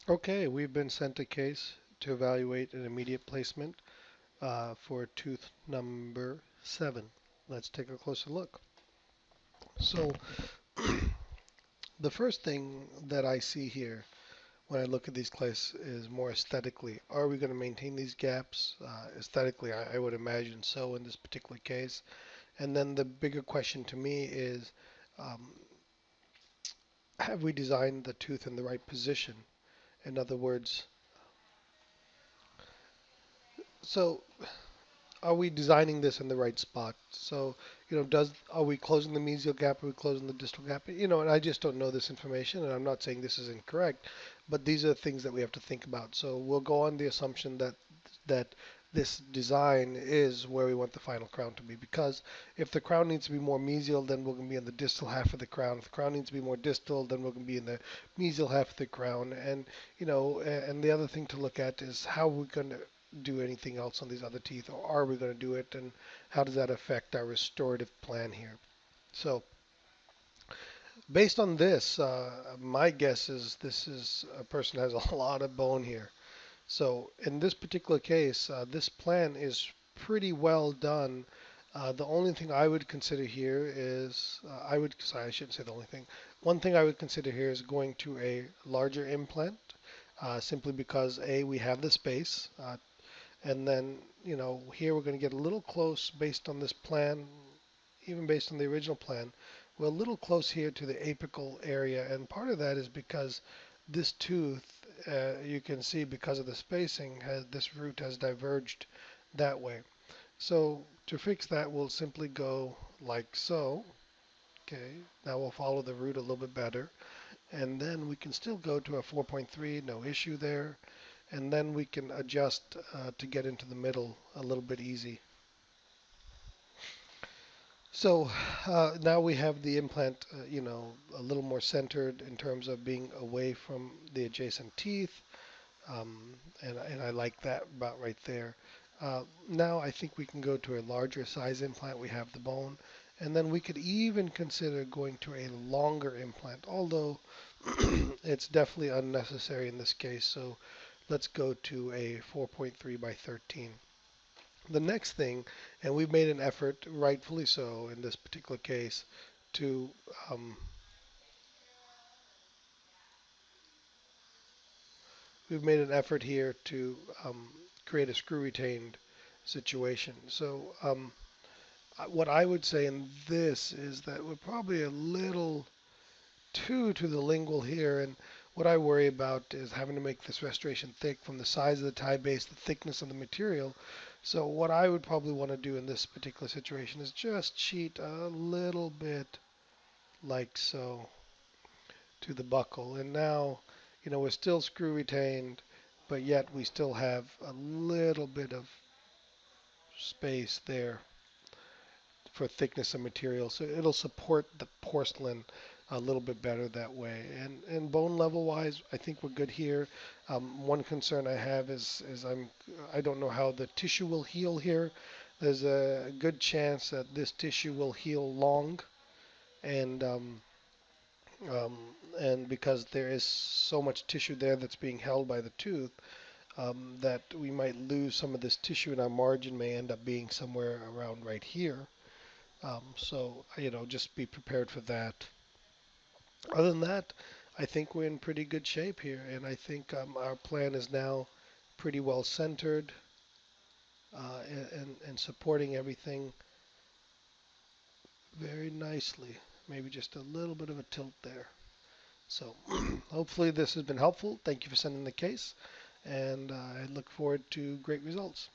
Okay, we've been sent a case to evaluate an immediate placement for tooth number 7. Let's take a closer look. So, the first thing that I see here when I look at these clays is more aesthetically. Are we going to maintain these gaps? Aesthetically, I would imagine so in this particular case. And then the bigger question to me is, um, have we designed the tooth in the right position? In other words, so are we designing this in the right spot? So, does are we closing the mesial gap? Are we closing the distal gap? And I just don't know this information, and I'm not saying this is incorrect, but these are things that we have to think about. So we'll go on the assumption that this design is where we want the final crown to be. Because if the crown needs to be more mesial, then we're going to be in the distal half of the crown. If the crown needs to be more distal, then we're going to be in the mesial half of the crown. And and the other thing to look at is how we're going to do anything else on these other teeth, or are we going to do it, and how does that affect our restorative plan here? So, based on this, my guess is this is a person has a lot of bone here. So, in this particular case, this plan is pretty well done. The only thing I would consider here is sorry, I shouldn't say the only thing. One thing I would consider here is going to a larger implant, simply because A, we have the space. And then, here we're going to get a little close based on this plan, even based on the original plan. We're a little close here to the apical area, and part of that is because this tooth, you can see because of the spacing, this root has diverged that way. So to fix that, we'll simply go like so. Okay, now we'll follow the root a little bit better, and then we can still go to a 4.3, no issue there, and then we can adjust to get into the middle a little bit easy. So now we have the implant, a little more centered in terms of being away from the adjacent teeth, and I like that about right there. Now I think we can go to a larger size implant. We have the bone, and then we could even consider going to a longer implant, although it's definitely unnecessary in this case. So let's go to a 4.3 by 13. The next thing, and we've made an effort, rightfully so in this particular case, to um, we've made an effort here to create a screw retained situation. So what I would say in this is that we're probably a little too to the lingual here, and what I worry about is having to make this restoration thick from the size of the tie base, the thickness of the material. So what I would probably want to do in this particular situation is just cheat a little bit like so to the buckle. And now, we're still screw retained, but yet we still have a little bit of space there for thickness of material. So it'll support the porcelain a little bit better that way. And bone level wise, I think we're good here. One concern I have is I don't know how the tissue will heal here. There's a good chance that this tissue will heal long, and um, and because there is so much tissue there that's being held by the tooth, that we might lose some of this tissue, and our margin may end up being somewhere around right here. So, just be prepared for that. Other than that, I think we're in pretty good shape here, and I think our plan is now pretty well centered, and supporting everything very nicely. Maybe just a little bit of a tilt there. So hopefully this has been helpful. Thank you for sending the case, and I look forward to great results.